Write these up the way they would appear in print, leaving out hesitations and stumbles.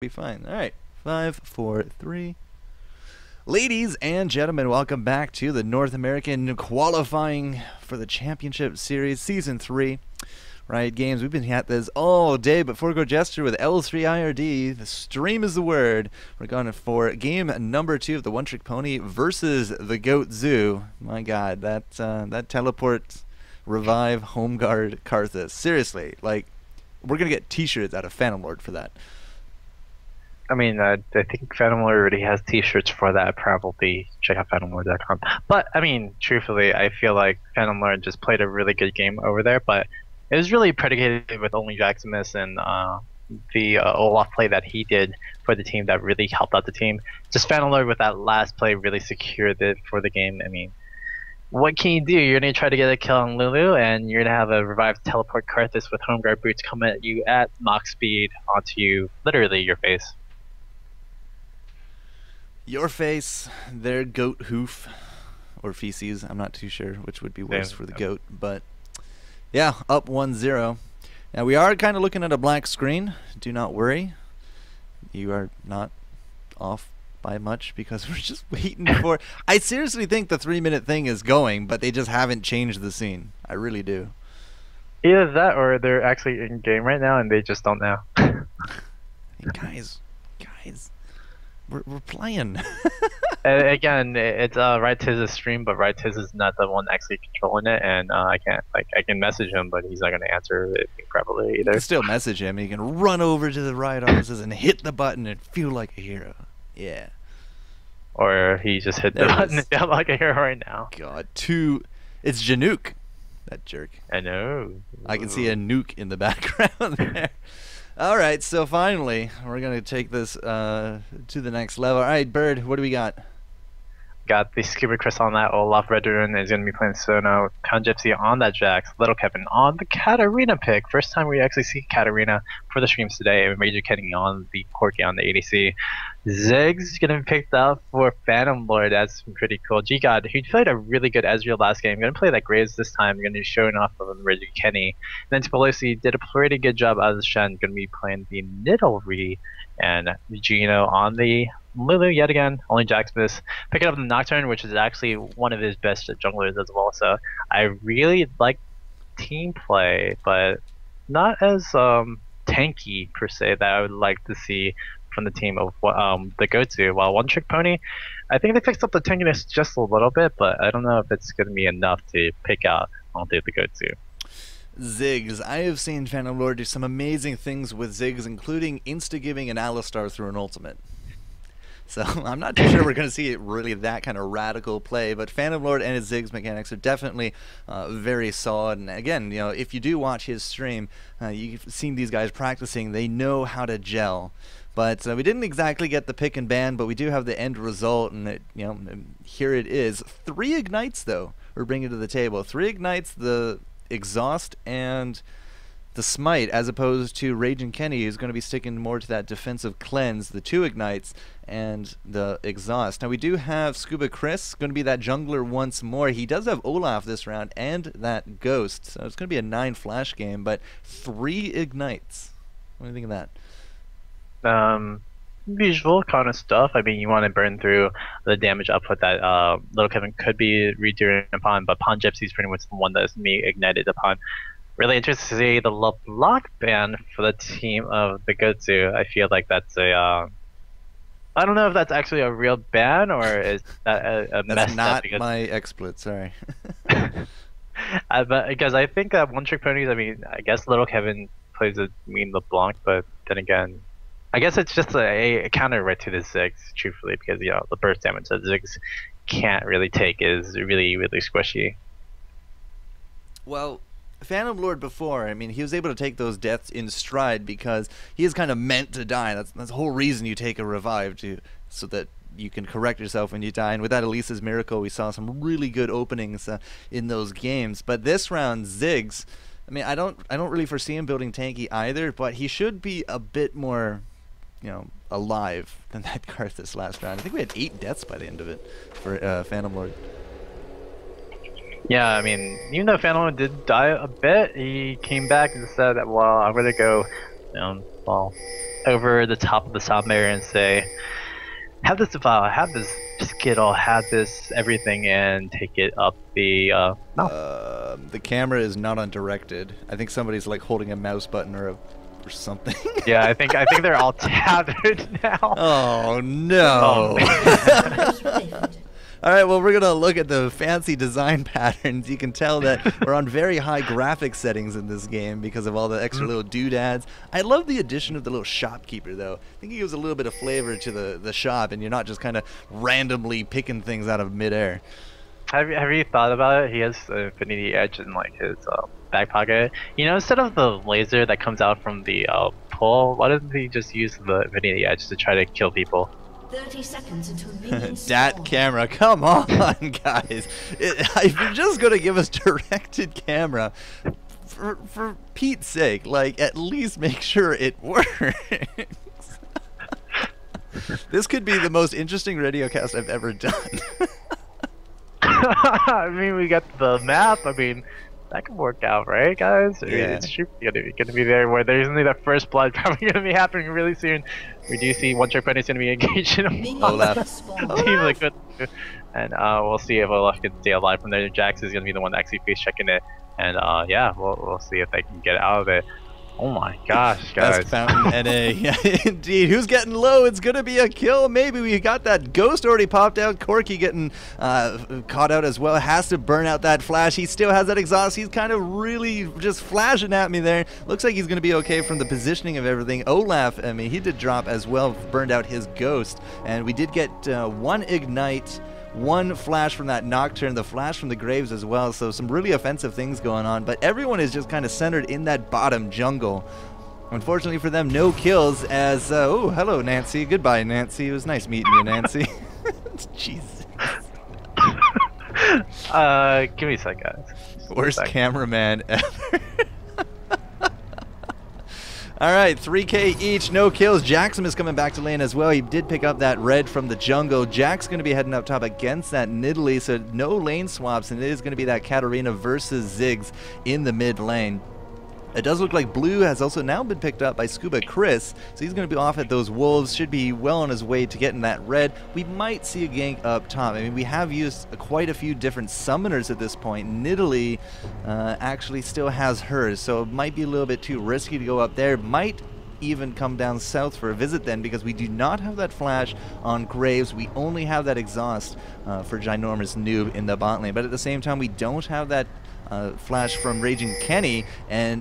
Be fine. All right, 5, 4, 3. Ladies and gentlemen, welcome back to the North American qualifying for the Championship Series Season 3. Riot Games, we've been at this all day, but FourCourtJester with L3 IRD, the stream is the word. We're going for game number 2 of the One Trick Pony versus the Goat Zoo. My god, that teleport revive home guard Karthus. Seriously, like, we're going to get t-shirts out of Phantom Lord for that. I mean, I think Phantom Lord already has t-shirts for that. Probably check out phantomlord.com. But, I mean, truthfully, I feel like Phantom Lord just played a really good game over there, but it was really predicated with only Jaximus and the Olaf play that he did for the team that really helped out the team. Just Phantom Lord with that last play really secured it for the game. I mean, what can you do? You're going to try to get a kill on Lulu, and you're going to have a revived teleport Karthus with home guard boots come at you at max speed onto you, literally your face. Your face, their goat hoof, or feces. I'm not too sure which would be worse for the goat, but yeah, up 1-0. Now we are kind of looking at a black screen. Do not worry. You are not off by much because we're just waiting for... I seriously think the 3-minute thing is going, but they just haven't changed the scene. I really do. Either that or they're actually in game right now and they just don't know. Hey, guys. We're playing. Again, it's Ro32's stream, but Ro32 is not the one actually controlling it, and I can message him, but he's not gonna answer it probably either. You can still message him. You can run over to the Riot offices and hit the button and feel like a hero. Yeah. Or he just hit the button and felt like a hero right now. God, it's Janook, that jerk. I know. I can see a nuke in the background there. All right, so finally, we're going to take this to the next level. All right, Bird, what do we got? Got the Scuba Chris on that. Olaf Veteran is going to be playing Sono. Count Gypsy on that Jax. Little Kevin on the Katarina pick. First time we actually see Katarina for the streams today. And Major Kenny on the Corky on the ADC. Ziggs going to be picked up for Phantom Lord. That's pretty cool. G-God, who played a really good Ezreal last game. Going to play that Graves this time. Going to be showing off of Major Kenny. And then Spalosi did a pretty good job as Shen. Going to be playing the Nidalee. And Gino on the Lulu yet again, only Jaximus. Picking up the Nocturne, which is actually one of his best junglers as well. So I really like team play, but not as tanky per se that I would like to see from the team of the go-to. While One Trick Pony, I think they fixed up the tankiness just a little bit, but I don't know if it's going to be enough to pick out onto the go-to. Ziggs. I have seen Phantom Lord do some amazing things with Ziggs, including insta-giving an Alistar through an ultimate. So I'm not too sure we're going to see really that kind of radical play, but Phantom Lord and his Ziggs mechanics are definitely very solid. And again, you know, if you do watch his stream, you've seen these guys practicing. They know how to gel. But we didn't exactly get the pick and ban, but we do have the end result, and it, you know, here it is. 3 ignites though we're bringing to the table. 3 ignites, the exhaust and the smite, as opposed to Raging Kenny, who's going to be sticking more to that defensive cleanse, the 2 ignites and the exhaust. Now we do have Scuba Chris, going to be that jungler once more. He does have Olaf this round and that ghost, so it's going to be a 9 flash game, but 3 ignites. What do you think of that? Visual kind of stuff. I mean, you want to burn through the damage output that Little Kevin could be redoing upon, but Pon Gypsy is pretty much the one that's me ignited upon. Really interested to see the LeBlanc ban for the team of the go-to. I feel like that's a I don't know if that's actually a real ban or is that a that's not because my exploit, sorry. but because I think that One Trick Ponies, I mean, I guess Little Kevin plays a mean LeBlanc, but then again, I guess it's just a counter right to the Ziggs, truthfully, because, you know, the burst damage that Ziggs can't really take is really, really squishy. Well, Phantom Lord before, I mean, he was able to take those deaths in stride because he is kind of meant to die. That's the whole reason you take a revive, so that you can correct yourself when you die. And with that Elisa's Miracle, we saw some really good openings in those games. But this round, Ziggs, I mean, I don't really foresee him building tanky either, but he should be a bit more, you know, alive than that Karthus last round. I think we had 8 deaths by the end of it for Phantom Lord. Yeah, I mean, even though Phantom Lord did die a bit, he came back and said that, well, I'm going to go Well, over the top of the sound barrier and say, have this Devour, have this Skittle, have this everything, and take it up the mouth. The camera is not undirected. I think somebody's like holding a mouse button or something. Yeah, I think they're all tethered now. Oh no. Oh, Alright, well, we're going to look at the fancy design patterns. You can tell that we're on very high graphic settings in this game because of all the extra little doodads. I love the addition of the little shopkeeper, though. I think it gives a little bit of flavor to the shop, and you're not just kind of randomly picking things out of midair. Have you thought about it? He has an Infinity Edge in like his back pocket. You know, instead of the laser that comes out from the pull, why doesn't he just use the Infinity Edge to try to kill people? 30 seconds until minions Dat spawn. camera, come on, guys. If you're just going to give us directed camera, for Pete's sake, like, at least make sure it works. This could be the most interesting radio cast I've ever done. I mean, we got the map. I mean, that could work out, right, guys? I mean, Yeah. it's gonna be there where there's only that first blood probably gonna be happening really soon. We do see one trick Ponies gonna be engaged in a Minions Olaf. spawn. team like good, and we'll see if Olaf can stay alive from there. Jax is gonna be the one actually face checking it, and yeah, we'll see if they can get out of it. Oh my gosh, guys! Best fountain NA. Yeah, indeed. Who's getting low? It's gonna be a kill. Maybe we got that ghost already popped out. Corky getting caught out as well. Has to burn out that flash. He still has that exhaust. He's kind of really just flashing at me there. Looks like he's gonna be okay from the positioning of everything. Olaf, I mean, he did drop as well. Burned out his ghost, and we did get one ignite. One flash from that Nocturne, the flash from the Graves as well, so some really offensive things going on, but everyone is just kind of centered in that bottom jungle. Unfortunately for them, no kills as, oh, hello Nancy, goodbye Nancy, it was nice meeting you Nancy. Jesus. Give me a sec, guys. Worst cameraman ever. Alright, 3K each, no kills. Jackson is coming back to lane as well. He did pick up that red from the jungle. Jack's going to be heading up top against that Nidalee, so no lane swaps, and it is going to be that Katarina versus Ziggs in the mid lane. It does look like Blue has also now been picked up by Scuba Chris, so he's going to be off at those wolves, should be well on his way to getting that red. We might see a gank up top. I mean, we have used quite a few different summoners at this point. Nidalee actually still has hers, so it might be a little bit too risky to go up there. Might even come down south for a visit then, because we do not have that flash on Graves. We only have that exhaust for Ginormous Noob in the bot lane, but at the same time we don't have that flash from Raging Kenny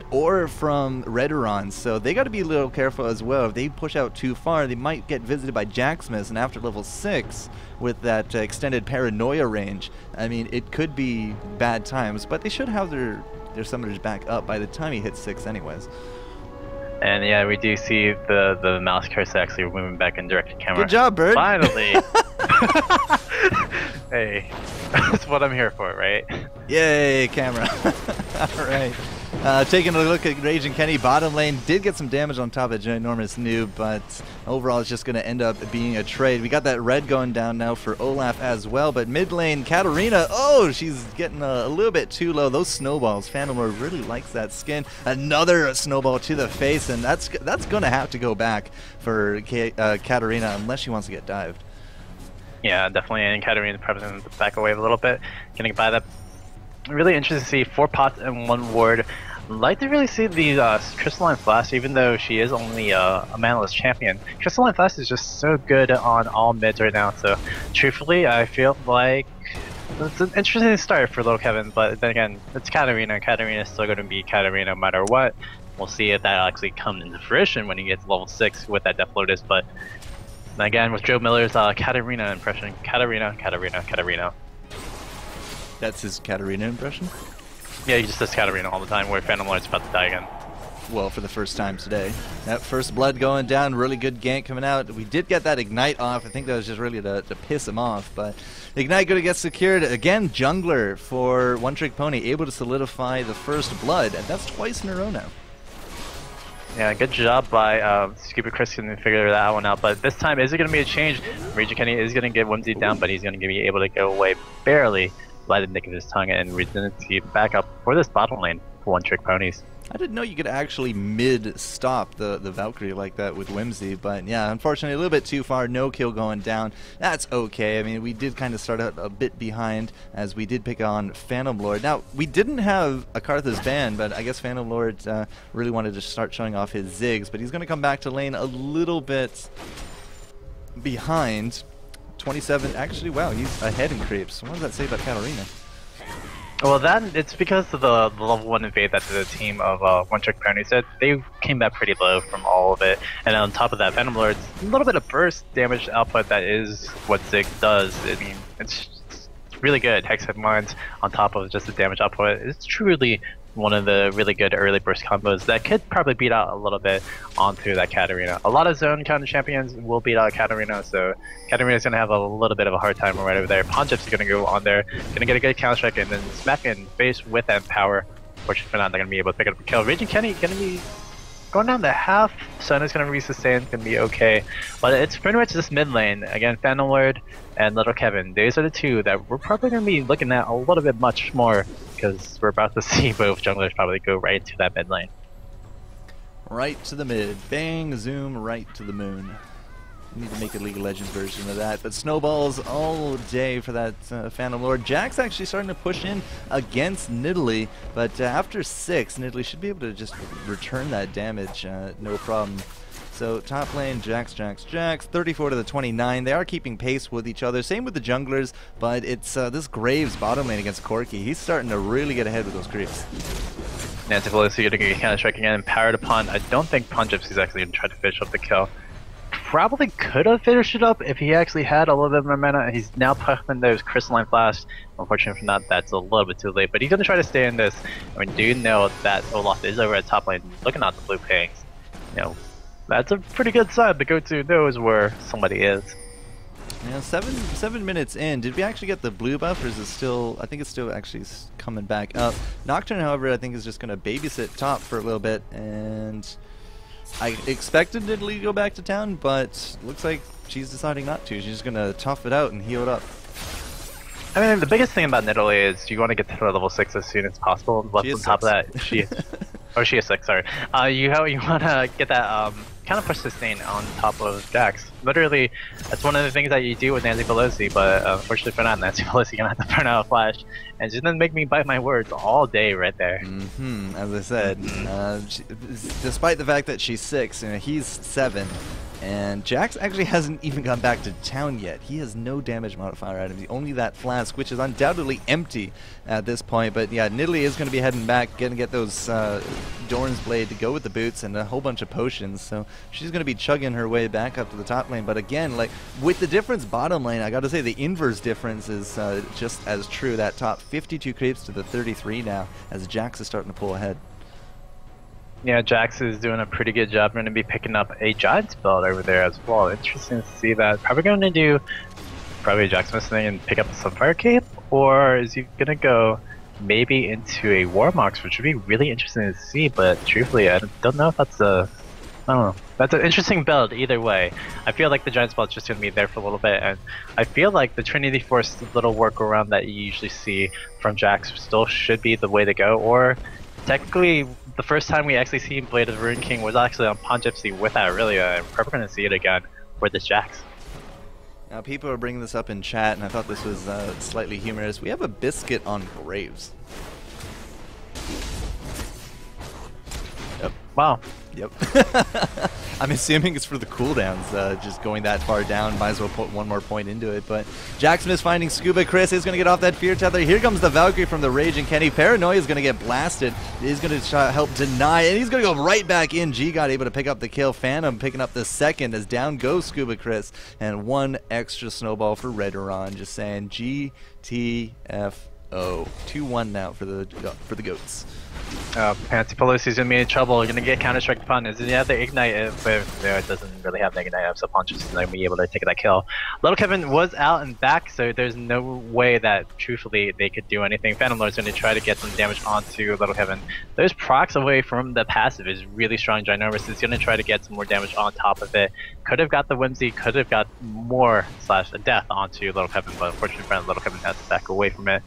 or from Redoron, so they got to be a little careful as well. If they push out too far, they might get visited by Jacksmith, and after level 6 with that extended paranoia range, I mean, it could be bad times, but they should have their summoners back up by the time he hits 6 anyways. And yeah, we do see the mouse cursor actually moving back in directed camera. Good job, Bird. Finally. Hey, that's what I'm here for, right? Yay, camera. Alright. Taking a look at Raging Kenny, bottom lane, did get some damage on top of Ginormous Noob, but overall it's just going to end up being a trade. We got that red going down now for Olaf as well, but mid lane, Katarina, oh, she's getting a little bit too low. Those snowballs, Phantom Lord really likes that skin. Another snowball to the face, and that's going to have to go back for Katarina unless she wants to get dived. Yeah, definitely, and Katarina's probably going to back away a little bit, getting by that. Really interesting to see 4 pots and 1 ward. Like to really see the Crystalline Flash, even though she is only a manless champion. Crystalline Flash is just so good on all mids right now, so truthfully I feel like it's an interesting start for little Kevin, but then again, it's Katarina. Katarina is still going to be Katarina no matter what. We'll see if that actually comes into fruition when he gets level 6 with that Death Lotus, but again, with Joe Miller's Katarina impression, Katarina. That's his Katarina impression? Yeah, he just says Katarina all the time, where Phantom Lord's about to die again. Well, for the first time today. That first blood going down, really good gank coming out. We did get that Ignite off. I think that was just really to piss him off, but Ignite going to get secured. Again, Jungler for One Trick Pony, able to solidify the first blood, and that's twice in a row now. Yeah, good job by Scuba Chris to figure that one out, but this time, is it going to be a change? Raging Kenny is going to get whimsy down, but he's going to be able to go away barely by the nick of his tongue, and we're going to see backup for this bottom lane for One Trick Ponies. I didn't know you could actually mid-stop the Valkyrie like that with Whimsy, but yeah, unfortunately a little bit too far, no kill going down. That's okay. I mean, we did kind of start out a bit behind as we did pick on Phantom Lord. Now, we didn't have a Karthus ban, but I guess Phantom Lord really wanted to start showing off his Ziggs, but he's going to come back to lane a little bit behind. 27, actually, wow, he's ahead in creeps. What does that say about Katarina? Well, it's because of the level 1 invade that the team of One Trick Ponies did. They came back pretty low from all of it, and on top of that, Phantom Lord's a little bit of burst damage output that is what Zig does. I mean, it's really good. Hex Hit Mines on top of just the damage output. It's truly one of the really good early burst combos that could probably beat out a little bit onto that Katarina. A lot of zone counter champions will beat out Katarina, so Katarina's going to have a little bit of a hard time right over there. Ponchips is going to go on there, going to get a good counter strike, and then smack in face with that power. Fortunately for not, they're going to be able to pick up a kill. Raging Kenny going to be going down to half. Sun is going to re-sustain, going to be okay. But it's pretty much this mid lane. Again, Phantom Lord and Little Kevin. These are the two that we're probably going to be looking at a little bit much more, because we're about to see both junglers probably go right into that mid lane. Right to the mid. Bang, zoom, right to the moon. We need to make a League of Legends version of that. But snowballs all day for that Phantom Lord. Jack's actually starting to push in against Nidalee, but after 6, Nidalee should be able to just return that damage, no problem. So top lane, Jax, 34 to the 29. They are keeping pace with each other. Same with the junglers, but it's this Graves bottom lane against Corki. He's starting to really get ahead with those creeps. Nancy Pelosi going to get counter striking again, powered upon. I don't think Ponchips is actually going to try to finish up the kill. Probably could have finished it up if he actually had a little bit of mana. He's now pumping those crystalline flash. Unfortunately for not, that's a little bit too late, but he's going to try to stay in this. I mean, do you know that Olaf is over at top lane looking at the blue pings? You know, that's a pretty good sign to go to knows where somebody is. Yeah, seven minutes in. Did we actually get the blue buff, or is it still? I think it's still actually coming back up. Nocturne, however, I think is just going to babysit top for a little bit, and I expected Nidalee to go back to town, but looks like she's deciding not to. She's just going to tough it out and heal it up. I mean, the biggest thing about Nidalee is you want to get to her level 6 as soon as possible. Plus, on top of that, she is 6. Sorry. You want to get that kind of push sustain on top of Jax. Literally, that's one of the things that you do with Nancy Pelosi. But unfortunately for not, Nancy Pelosi gonna have to burn out a flash, and she's gonna make me bite my words all day right there. As I said, despite the fact that she's 6 and he's 7. And Jax actually hasn't even gone back to town yet. He has no damage modifier items, only that flask, which is undoubtedly empty at this point. But yeah, Nidalee is going to be heading back, going to get those Dorn's Blade to go with the boots and a whole bunch of potions. So she's going to be chugging her way back up to the top lane. But again, like with the difference bottom lane, I got to say the inverse difference is just as true. That top 52 creeps to the 33 now, as Jax is starting to pull ahead. Yeah, Jax is doing a pretty good job. We're going to be picking up a Giants belt over there as well. Interesting to see that. Probably going to do a Jax thing and pick up a Sunfire Cape, or is he going to go maybe into a Warmox, which would be really interesting to see, but truthfully, I don't know if that's I don't know. That's an interesting build either way. I feel like the Giants belt's just going to be there for a little bit, and I feel like the Trinity Force little workaround that you usually see from Jax still should be the way to go, or technically, the first time we actually see Blade of the Rune King was actually on Pongypsy with Aurelia, and we're probably going to see it again with this Jax. Now, people are bringing this up in chat, and I thought this was slightly humorous. We have a biscuit on Graves. Yep. Wow. Yep. I'm assuming it's for the cooldowns, just going that far down. Might as well put one more point into it. But Jackson is finding Scuba. Chris is going to get off that fear tether. Here comes the Valkyrie from the Raging Kenny. Paranoia is going to get blasted. He's going to help deny, and he's going to go right back in. G got able to pick up the kill. Phantom picking up the second as down goes Scuba Chris. And one extra snowball for Redoron. Just saying GTFO. 2-1 now for the goats. Nancy Pelosi's gonna be in trouble. Gonna get counter strike upon. Does he have the ignite? If it doesn't really have the ignite, so Ponchos is gonna be able to take that kill. Little Kevin was out and back, so there's no way that truthfully they could do anything. Phantom Lord's gonna try to get some damage onto Little Kevin. Those procs away from the passive is really strong. Ginormous is gonna try to get some more damage on top of it. Could have got the Whimsy, could have got more / a death onto Little Kevin, but unfortunately Little Kevin has to back away from it.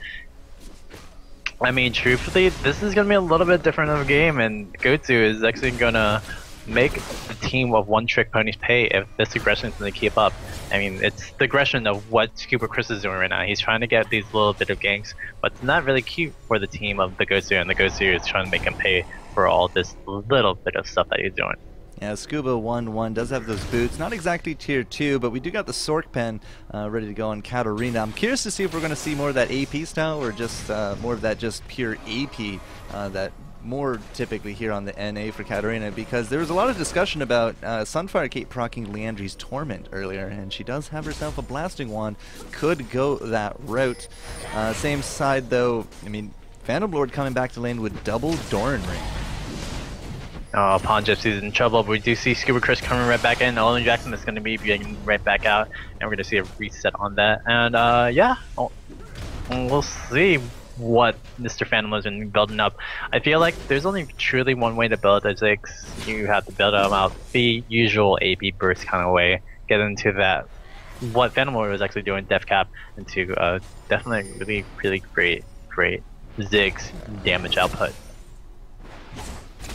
I mean, truthfully, this is going to be a little bit different of a game, and Goatsu is actually going to make the team of one-trick ponies pay if this aggression is going to keep up. I mean, it's the aggression of what Scuba Chris is doing right now. He's trying to get these little bit of ganks, but it's not really cute for the team of the Goatsu, and the Goatsu is trying to make him pay for all this little bit of stuff that he's doing. Yeah, Scuba 1-1 does have those boots. Not exactly tier 2, but we do got the Sork pen ready to go on Katarina. I'm curious to see if we're going to see more of that AP style or just more of that just pure AP that more typically here on the NA for Katarina, because there was a lot of discussion about Sunfire Kate proccing Leandri's Torment earlier, and she does have herself a Blasting Wand. Could go that route. Same side though, I mean, Phantom Lord coming back to lane with double Doran Ring. Oh, Pawn Gypsy's in trouble, but we do see Scuba Chris coming right back in. Olin Jackson is going to be getting right back out, and we're going to see a reset on that. And yeah, we'll see what Mr. Phantom has been building up. I feel like there's only truly one way to build a Ziggs. You have to build them out the usual AP burst kind of way, get into that, what Phantom Lord was actually doing, Def Cap, into definitely really great Ziggs damage output.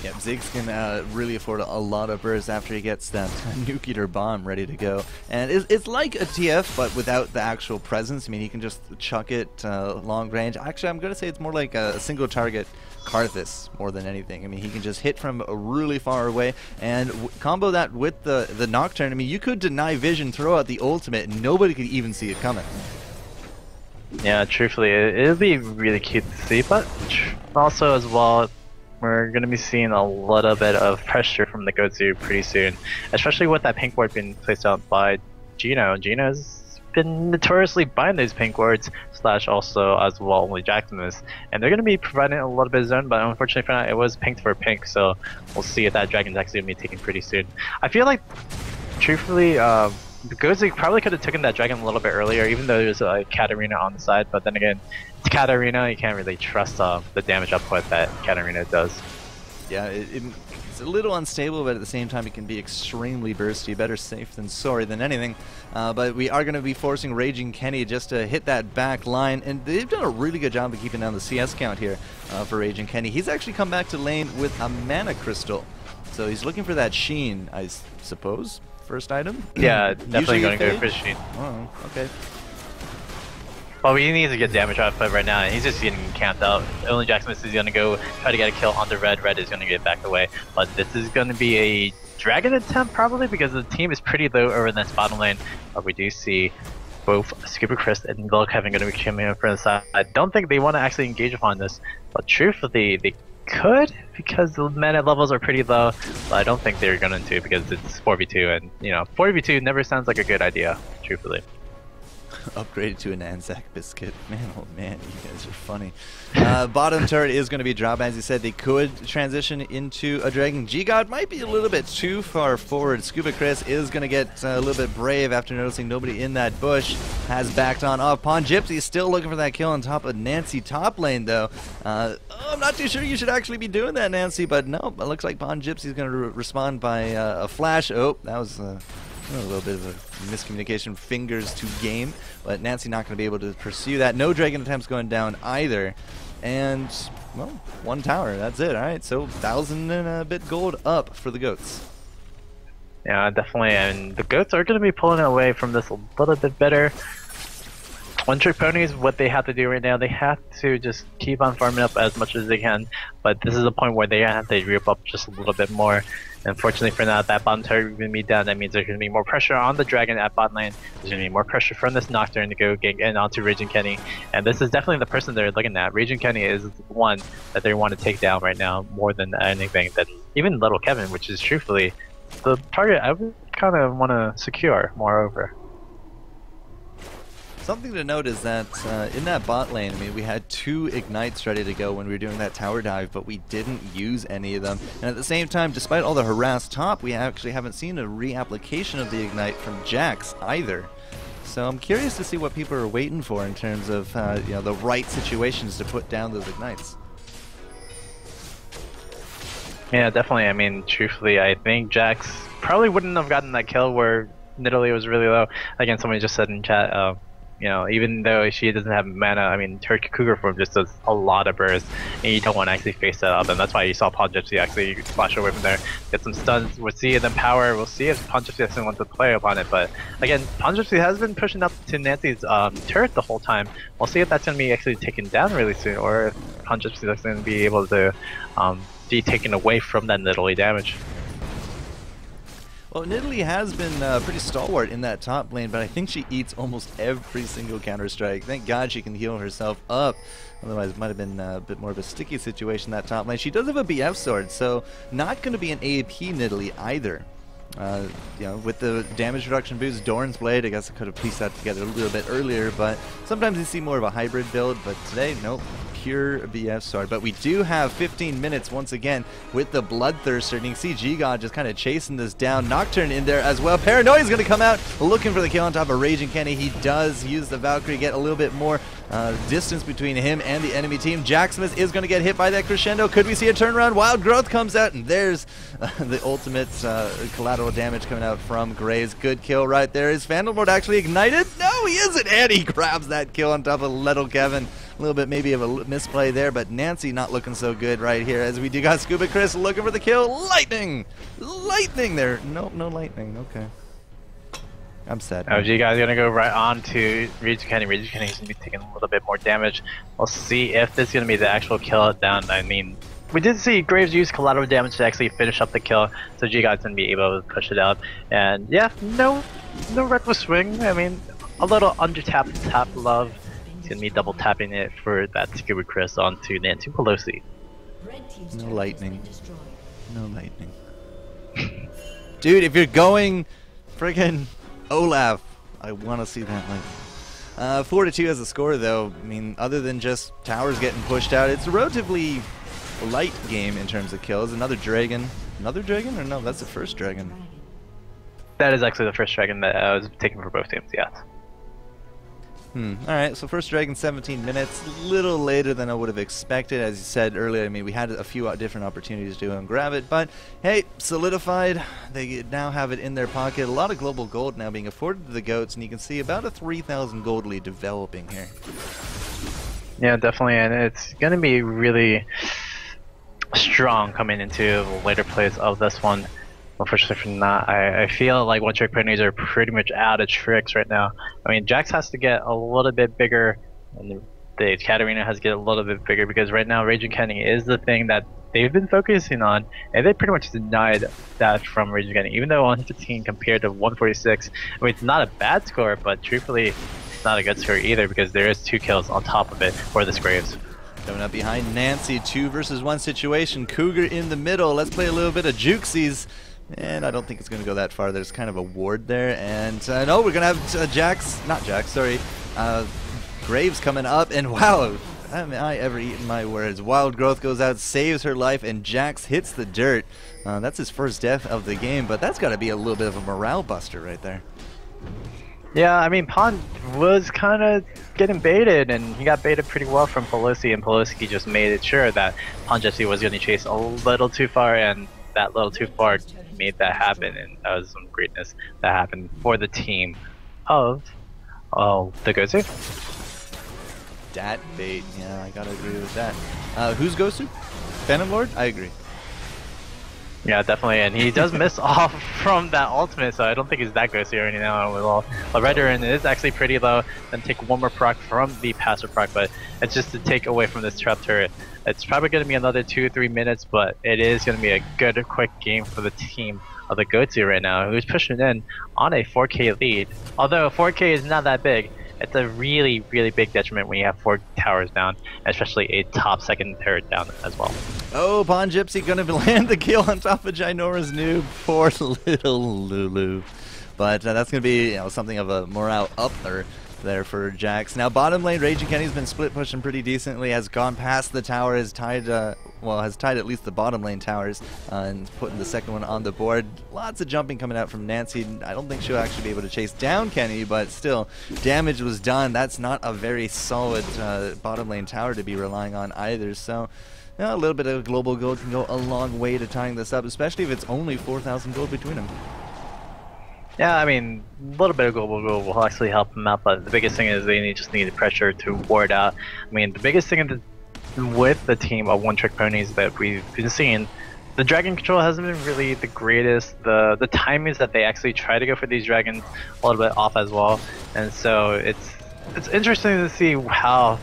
Yeah, Ziggs can really afford a lot of burst after he gets that Nuke Eater Bomb ready to go. And it's like a TF, but without the actual presence. I mean, he can just chuck it long range. Actually, I'm going to say it's more like a single target Karthus more than anything. I mean, he can just hit from really far away and combo that with the Nocturne. I mean, you could deny vision, throw out the ultimate, and nobody could even see it coming. Yeah, truthfully, it'll be really cute to see, but also as well, we're going to be seeing a little bit of pressure from the Goatsu pretty soon, especially with that pink ward being placed out by Gino. Gino's been notoriously buying those pink wards, slash also as well only Jackson is, and they're going to be providing a little bit of zone, but unfortunately for now, it was pinked for pink, so we'll see if that dragon's actually going to be taken pretty soon. I feel like, truthfully, the Goatsu probably could have taken that dragon a little bit earlier, even though there's a Katarina on the side, but then again, it's Katarina, you can't really trust the damage output that Katarina does. Yeah, it's a little unstable, but at the same time it can be extremely bursty. Better safe than sorry than anything. But we are going to be forcing Raging Kenny just to hit that back line, and they've done a really good job of keeping down the CS count here for Raging Kenny. He's actually come back to lane with a Mana Crystal, so he's looking for that Sheen, I suppose. First item? Yeah, definitely going to go for Sheen. Oh, okay. Well, he needs to get damage output right now, and he's just getting camped out. Only Jackson is going to go try to get a kill on the red. Red is going to get back away, but this is going to be a dragon attempt probably because the team is pretty low over in this bottom lane. But we do see both Scuba Chris and Lil Kevin going to be coming in from the side. I don't think they want to actually engage upon this, but truthfully, they could because the mana levels are pretty low, but I don't think they're going to because it's 4v2, and you know, 4v2 never sounds like a good idea, truthfully. Upgraded to an Anzac biscuit. Man, oh man, you guys are funny. Bottom turret is going to be drop. As you said, they could transition into a dragon. G-God might be a little bit too far forward. Scuba Chris is going to get a little bit brave after noticing nobody in that bush. Has backed on off. Pawn Gypsy still looking for that kill on top of Nancy top lane, though. I'm not too sure you should actually be doing that, Nancy, but no, it looks like Pawn Gypsy is going to respond by a flash. Oh, that was a little bit of a miscommunication, fingers to game, but Nancy not going to be able to pursue that. No dragon attempts going down either, and well, one tower, that's it. All right, so 1,000 and a bit gold up for the goats. Yeah, definitely, and the goats are going to be pulling away from this a little bit better. One-trick ponies, what they have to do right now, they have to just keep on farming up as much as they can, but this is a point where they have to reap up just a little bit more. Unfortunately for now, that bottom turret is going to be down. That means there's going to be more pressure on the dragon at bot lane. There's going to be more pressure from this Nocturne to go get in onto Raging Kenny. And this is definitely the person they're looking at. Raging Kenny is the one that they want to take down right now more than anything. That even Little Kevin, which is truthfully the target I would kind of want to secure, moreover. Something to note is that in that bot lane, I mean, we had 2 ignites ready to go when we were doing that tower dive, but we didn't use any of them. And at the same time, despite all the harass top, we actually haven't seen a reapplication of the ignite from Jax either. So I'm curious to see what people are waiting for in terms of you know, the right situations to put down those ignites. Yeah, definitely. I mean, truthfully, I think Jax probably wouldn't have gotten that kill where literally it was really low. Again, somebody just said in chat, You know, even though she doesn't have mana, I mean, her Cougar form just does a lot of burst, and you don't want to actually face that up, and that's why you saw Ponies actually flash away from there, get some stuns. We'll see, and then power. We'll see if Ponies actually wants to play upon it. But again, Ponies has been pushing up to Nancy's turret the whole time. We'll see if that's going to be actually taken down really soon, or if Ponies is going to be able to be taken away from that Nidalee damage. Well, Nidalee has been pretty stalwart in that top lane, but I think she eats almost every single counter-strike. Thank God she can heal herself up. Otherwise, it might have been a bit more of a sticky situation that top lane. She does have a BF sword, so not going to be an AP Nidalee either. You know, with the damage reduction boost, Doran's Blade, I guess I could have pieced that together a little bit earlier, but sometimes you see more of a hybrid build, but today, nope. Pure BF sword. But we do have 15 minutes once again with the Bloodthirster, and you can see G-God just kind of chasing this down. Nocturne in there as well. Paranoia's going to come out looking for the kill on top of Raging Kenny. He does use the Valkyrie, get a little bit more distance between him and the enemy team. Jacksmith is going to get hit by that crescendo. Could we see a turnaround? Wild Growth comes out, and there's the ultimate collateral damage coming out from Graves. Good kill right there. Is Vandalmort actually ignited? No, he isn't, and he grabs that kill on top of Little Kevin. A little bit maybe of a misplay there, but Nancy not looking so good right here as we do got Scuba Chris looking for the kill. Lightning! Lightning there. Nope, no lightning. Okay. I'm sad. Oh, you guys are gonna go right on to Raging Kenny. Raging Kenny's gonna be taking a little bit more damage. We'll see if this is gonna be the actual kill down. I mean, we did see Graves use collateral damage to actually finish up the kill, so G-God's gonna be able to push it out. And yeah, no reckless swing. I mean, a little under tap love. He's gonna be double tapping it for that Scuba Chris onto Nancy Pelosi. No lightning. No lightning. Dude, if you're going friggin' Olaf, I want to see that lightning. 4-2 as a score, though. I mean, other than just towers getting pushed out, it's a relatively light game in terms of kills. Another dragon. Another dragon? Or no, that's the first dragon. That is actually the first dragon that I was taking for both teams, yes. Alright, so first dragon 17 minutes, a little later than I would have expected. As you said earlier, I mean, we had a few different opportunities to grab it, but hey, solidified. They now have it in their pocket. A lot of global gold now being afforded to the GOATs, and you can see about a 3,000 gold lead developing here. Yeah, definitely, and it's going to be really strong coming into the later plays of this one. Unfortunately for not, I feel like one-trick ponies are pretty much out of tricks right now. I mean, Jax has to get a little bit bigger, and the Katarina has to get a little bit bigger, because right now Raging Kenny is the thing that they've been focusing on, and they pretty much denied that from Raging Kenny. Even though 115 compared to 146, I mean, it's not a bad score, but truthfully, it's not a good score either, because there is 2 kills on top of it for this Graves. Coming up behind Nancy, 2 versus 1 situation. Cougar in the middle. Let's play a little bit of Jukesies. And I don't think it's going to go that far. There's kind of a ward there. And no, we're going to have Graves coming up. And wow, haven't I ever eaten my words. Wild Growth goes out, saves her life, and Jax hits the dirt. That's his first death of the game, but that's got to be a little bit of a morale buster right there. Yeah, I mean, Pon was kind of getting baited, and he got baited pretty well from Pelosi, and Pelosi just made it sure that Ponies was going to chase a little too far, and that little too far made that happen, and that was some greatness that happened for the team of the Gosu. Dat bait, yeah, I gotta agree with that. Who's Gosu? Phantom Lord? I agree. Yeah, definitely, and he does miss off from that ultimate, so I don't think he's that Gosu right now with all. The Red Duran is actually pretty low, then take one more proc from the passive proc, but it's just to take away from this trap turret. It's probably going to be another 2-3 minutes, but it is going to be a good, quick game for the team of the Goatsu right now, who's pushing in on a 4K lead. Although 4K is not that big, it's a really, really big detriment when you have 4 towers down, especially a top second turret down as well. Oh, Pon Gypsy going to land the kill on top of Ginora's noob. Poor little Lulu. But that's going to be something of a morale upper there for Jax. Now bottom lane, Raging Kenny's been split pushing pretty decently, has gone past the tower, has tied at least the bottom lane towers, and putting the second one on the board. Lots of jumping coming out from Nancy. I don't think she'll actually be able to chase down Kenny, but still, damage was done. That's not a very solid bottom lane tower to be relying on either, so a little bit of global gold can go a long way to tying this up, especially if it's only 4,000 gold between them. Yeah, I mean, a little bit of global rule will actually help them out, but the biggest thing is they just need the pressure to ward out. I mean, the biggest thing with the team of one-trick ponies that we've been seeing, the dragon control hasn't been really the greatest. The timings that they actually try to go for these dragons a little bit off as well, and so it's interesting to see how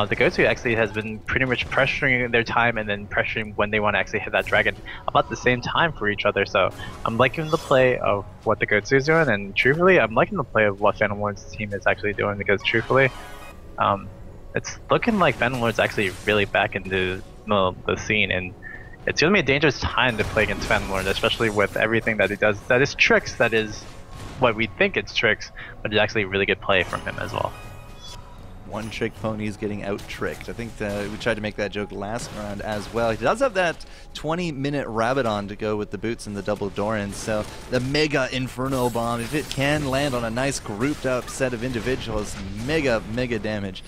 the go-to actually has been pretty much pressuring their time and then pressuring when they want to actually hit that dragon about the same time for each other. So I'm liking the play of what the go-to is doing, and truthfully, I'm liking the play of what Phantom Lord's team is actually doing, because truthfully, it's looking like Phantom Lord's actually really back into the scene, and it's going to be a dangerous time to play against Phantom Lord, especially with everything that he does that is tricks, that is what we think it's tricks, but it's actually really good play from him as well. One trick ponies getting out tricked. I think we tried to make that joke last round as well. He does have that 20-minute Rabadon to go with the boots and the double Dorans, so the Mega Inferno Bomb, if it can land on a nice grouped up set of individuals, mega damage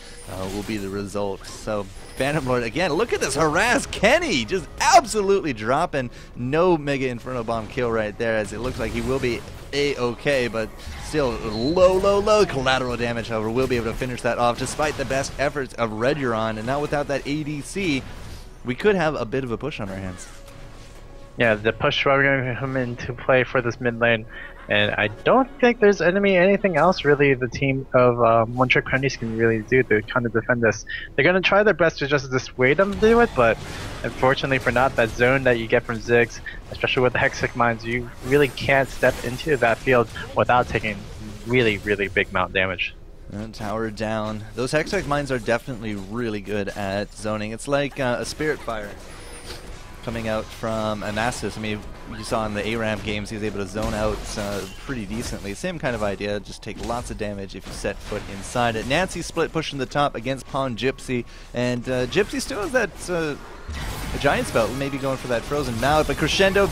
will be the result. So Phantom Lord, again, look at this harass. Kenny just absolutely dropping. No Mega Inferno Bomb kill right there, as it looks like he will be A-okay, but still low collateral damage. However, we'll be able to finish that off despite the best efforts of Reduron, and now without that ADC, we could have a bit of a push on our hands. Yeah, the push we're going to come into play for this mid lane, and I don't think there's anything else really the team of One Trick Ponies can really do to kind of defend this. They're going to try their best to just dissuade them to do it, but unfortunately for not, that zone that you get from Ziggs, especially with the Hextech Mines, you really can't step into that field without taking really big amount damage. And tower down. Those Hextech Mines are definitely really good at zoning. It's like a Spirit Fire coming out from Amasis. I mean, you saw in the ARAM games he was able to zone out pretty decently. Same kind of idea, just take lots of damage if you set foot inside it. Nancy split pushing the top against Pawn Gypsy, and Gypsy still has that a giant spell, maybe going for that frozen mouth, but Crescendo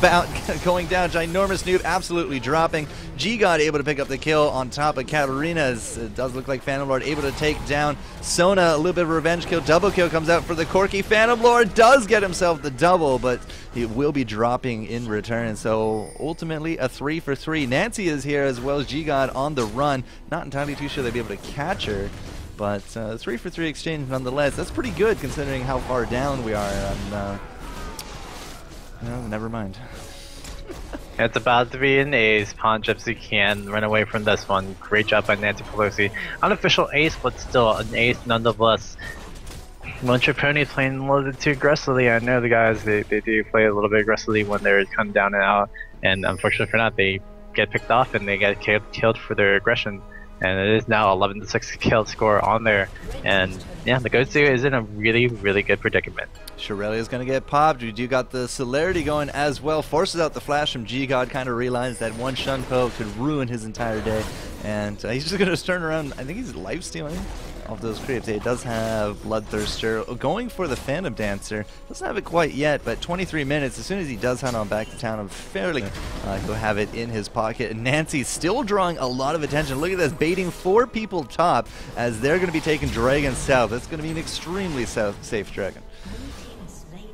going down, ginormous noob absolutely dropping. G-God able to pick up the kill on top of Katarina, as it does look like Phantom Lord able to take down Sona. A little bit of a revenge kill, double kill comes out for the Corki. Phantom Lord does get himself the double, but he will be dropping in return, so ultimately a 3 for 3. Nancy is here as well as G-God on the run. Not entirely too sure they'll be able to catch her, but 3 for 3 exchange nonetheless. That's pretty good considering how far down we are. And no, never mind. It's about to be an ace. Pawn Gypsy can run away from this one. Great job by Nancy Pelosi. Unofficial ace, but still an ace nonetheless. One Trick Ponies playing a little bit too aggressively. I know the guys, they do play a little bit aggressively when they're kind of down and out, and unfortunately for not, they get picked off and they get killed for their aggression. And it is now 11-6 kill score on there, and yeah, the go-to is in a really good predicament. Shirelia's gonna get popped. We do got the celerity going as well, forces out the flash from G-God, kind of realized that one Shunpo could ruin his entire day, and he's just gonna turn around. I think he's lifestealing off those creeps. He does have Bloodthirster going for the Phantom Dancer. Doesn't have it quite yet, but 23 minutes. As soon as he does head on back to town, I'm fairly he'll have it in his pocket. And Nancy's still drawing a lot of attention. Look at this, baiting 4 people top as they're going to be taking Dragon South. That's going to be an extremely safe Dragon.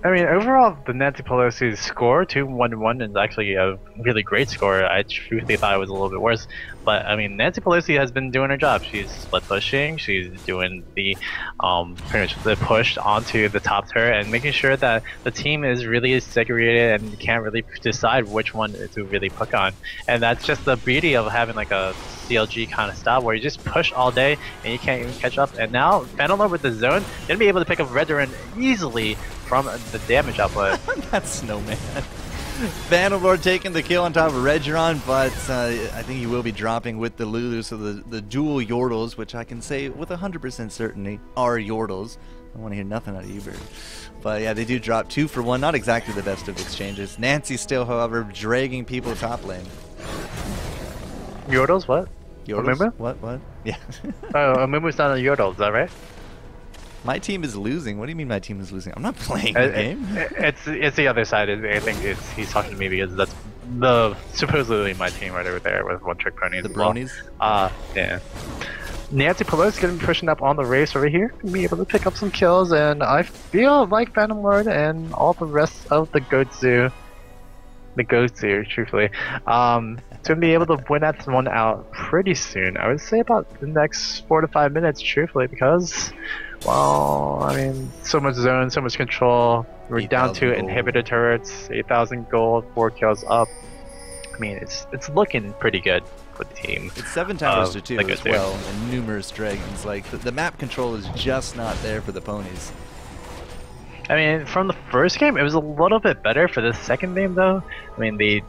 I mean, overall, the Nancy Pelosi's score, 2-1-1, is actually a really great score. I truthfully thought it was a little bit worse. But, I mean, Nancy Pelosi has been doing her job. She's split pushing, she's doing the, pretty much the push onto the top turret, and making sure that the team is really segregated and can't really decide which one to really pick on. And that's just the beauty of having like a CLG kind of style, where you just push all day and you can't even catch up. And now, Phantom Lord with the zone, gonna be able to pick up Reduron easily from the damage output. That's Snowman. Phantom Lord taking the kill on top of Reduron, but I think he will be dropping with the Lulu, so the dual Yordles, which I can say with 100% certainty are Yordles. I want to hear nothing out of you, Bird. But yeah, they do drop 2 for 1, not exactly the best of exchanges. Nancy still, however, dragging people top lane. Yordles, what? Yordles? Remember? What? Yeah. Oh, Amumu's not a Yordle, is that right? My team is losing. What do you mean my team is losing? I'm not playing the game. It's the other side. I think he's talking to me because that's the supposedly my team right over there with One Trick Ponies. The Bronies? Yeah. Nancy Pelosi's gonna be pushing up on the race over here, gonna be able to pick up some kills, and I feel like Phantom Lord and all the rest of the Goatsu the go-to, truthfully. To be able to win that one out pretty soon. I would say about the next 4 to 5 minutes, truthfully, because, well, I mean, so much zone, so much control. We're down to gold. inhibitor turrets, 8,000 gold, 4 kills up. I mean, it's looking pretty good for the team. It's 7 towers to 2 the as well, and numerous dragons. Like, the map control is just not there for the ponies. I mean, from the first game, it was a little bit better. For the second game, though, I mean, they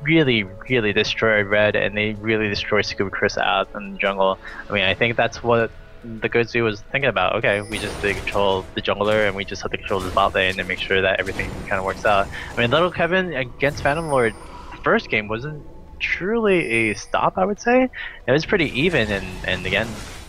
really destroyed Red, and they really destroyed Scuba Chris out in the jungle. I mean, I think that's what the Gozu was thinking about. Okay, we just have to control the jungler, and we just have to control the bot lane and make sure that everything kind of works out. I mean, Little Kevin against Phantom Lord, the first game wasn't truly a stop, I would say. It was pretty even, and again,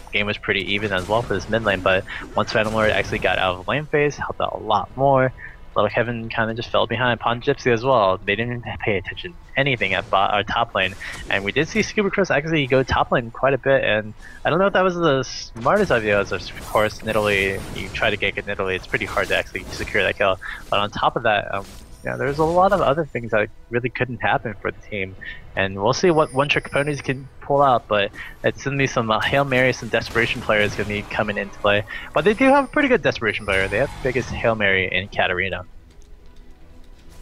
the game was pretty even as well for this mid lane, but once Phantom Lord actually got out of lane phase, helped out a lot more. Little Kevin kind of just fell behind. Ponies Gypsy as well. They didn't pay attention to anything at top lane, and we did see Scuba Chris actually go top lane quite a bit. And I don't know if that was the smartest idea. As of course, Nidalee, you try to gank at Nidalee, it's pretty hard to actually secure that kill. But on top of that, yeah, there's a lot of other things that really couldn't happen for the team, and we'll see what one-trick ponies can pull out. But it's gonna be some Hail Mary, some desperation players gonna be coming into play. But they do have a pretty good desperation player. They have the biggest Hail Mary in Katarina.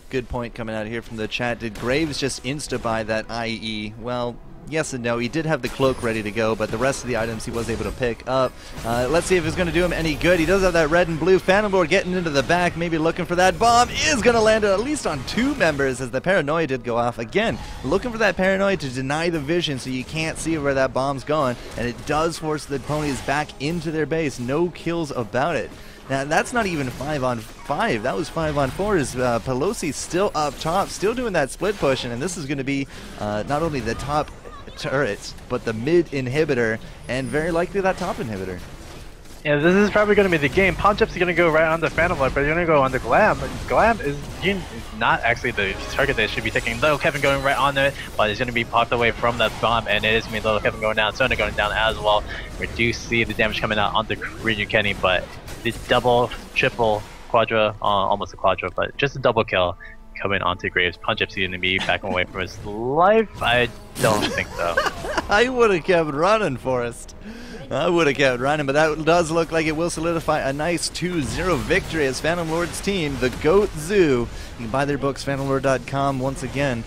Good point coming out here from the chat. Did Graves just insta-buy that IE? Well, yes and no. He did have the cloak ready to go, but the rest of the items he was able to pick up. Let's see if it's going to do him any good. He does have that red and blue. Phantom Lord getting into the back, maybe looking for that bomb. Is going to land at least on 2 members as the paranoia did go off. Again, looking for that paranoia to deny the vision so you can't see where that bomb's going, and it does force the ponies back into their base. No kills about it. Now, that's not even 5 on 5. That was 5 on 4. As Pelosi still up top, still doing that split push, and this is going to be not only the top turrets, but the mid inhibitor, and very likely that top inhibitor. Yeah, this is probably going to be the game. Ponchip's going to go right on the Phantom Lord, but you're going to go on the Glam. Glam is not actually the target they should be taking. Little Kevin going right on it, but it's going to be popped away from that bomb, and it is going to be Little Kevin going down, Sona going down as well. We do see the damage coming out onto Ryu Kenny, but the double, triple, quadra, almost a quadra, but just a double kill coming onto Graves. Ponchip's going to be backing away from his life? I don't think so. I would have kept running, Forrest. I would have kept running, but that does look like it will solidify a nice 2-0 victory as Phantom Lord's team, the Goat Zoo. You can buy their books, phantomlord.com. Once again,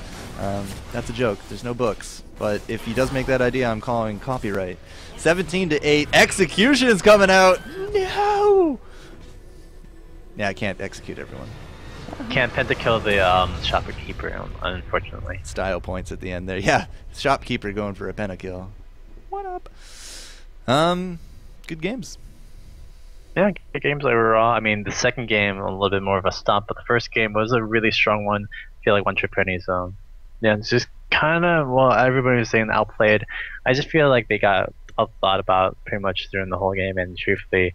that's a joke. There's no books. But if he does make that idea, I'm calling copyright. 17-8. Execution is coming out. No! Yeah, I can't execute everyone. Can't pentakill the shopkeeper, unfortunately. Style points at the end there. Yeah, shopkeeper going for a pentakill. What up? Good games. Yeah, good games overall. I mean, the second game a little bit more of a stomp, but the first game was a really strong one. I feel like one-trick ponies. Yeah, it's just kind of, well, everybody was saying outplayed. I just feel like they got a lot about pretty much during the whole game, and truthfully,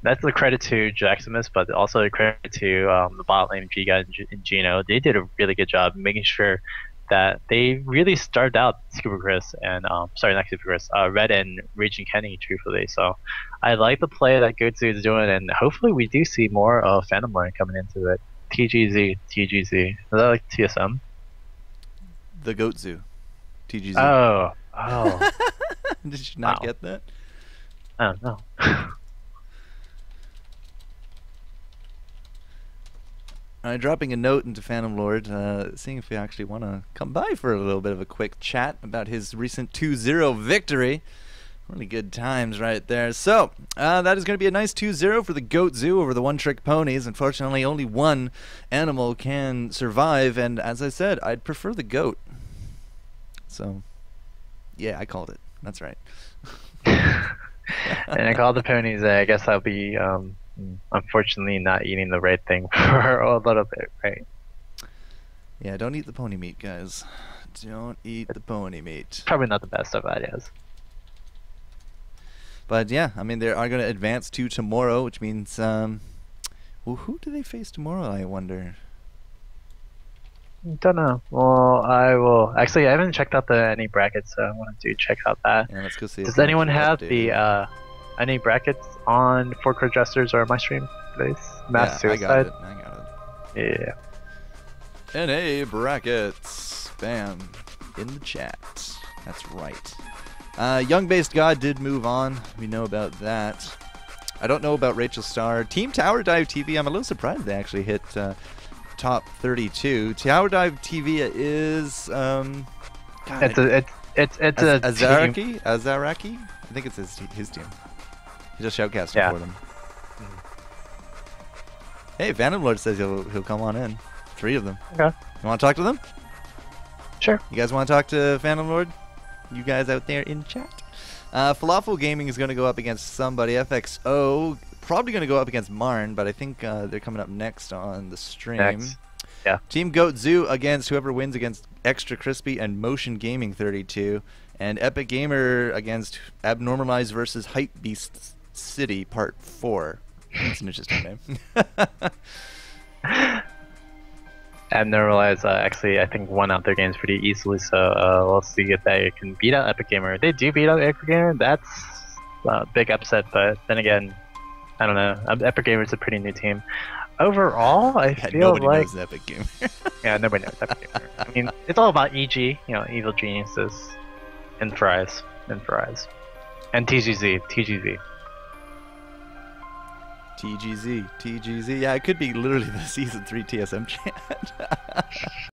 that's a credit to Jaximus, but also a credit to the bot lane Giga and Gino. They did a really good job making sure that they really started out Scuba Chris and sorry, not Scuba Chris, Red and Raging Kenny, truthfully. So I like the play that Goatsu is doing, and hopefully we do see more of Phantom Lord coming into it. TGZ. Is that like TSM? The Goat Zoo. TGZ. Oh. Did you not get that? I don't know. Alright, dropping a note into Phantom Lord, seeing if we actually want to come by for a little bit of a quick chat about his recent 2-0 victory. Really good times right there. So, that is going to be a nice 2-0 for the Goat Zoo over the one-trick ponies. Unfortunately, only one animal can survive, and as I said, I'd prefer the goat. So, yeah, I called it. That's right. And I called the ponies. I guess I'll be, unfortunately, not eating the right thing for a little bit, right? Yeah, don't eat the pony meat, guys. Don't eat the pony meat. Probably not the best of ideas. But yeah, I mean, they are going to advance to tomorrow, which means, well, who do they face tomorrow, I wonder? Don't know. Well, I will. Actually, I haven't checked out the NA brackets, so I wanted to check out that. Yeah, let's go see. Does anyone have the NA brackets on FourCourtJesters or my stream? Today's mass suicide. I got it. Yeah. NA brackets. Bam. In the chat. That's right. Young-based God did move on. We know about that. I don't know about Rachel Starr. Team Tower Dive TV, I'm a little surprised they actually hit top 32. Tower Dive TV is... God, it's a Azaraki? team. Azaraki? I think it's his team. He's just shoutcasting Yeah. for them. Hey, Phantom Lord says he'll come on in. 3 of them. Okay. You want to talk to them? Sure. You guys want to talk to Phantom Lord? You guys out there in chat? Falafel Gaming is going to go up against somebody. FXO probably going to go up against Marn, but I think they're coming up next on the stream. Next. Yeah. Team Goat Zoo against whoever wins against Extra Crispy and Motion Gaming 32. And Epic Gamer against Abnormalized versus Hype Beast City Part 4. That's an interesting name. Abnormalized actually, I think, won out their games pretty easily, so we'll see if they can beat out Epic Gamer. They do beat out Epic Gamer, that's a big upset, but then again, I don't know. Epic Gamer is a pretty new team. Overall, I feel nobody like... knows Epic Gamer. Yeah, nobody knows Epic Gamer. I mean, it's all about EG, you know, evil geniuses, and fries, and TGZ. TGZ. Yeah, it could be literally the Season 3 TSM chat.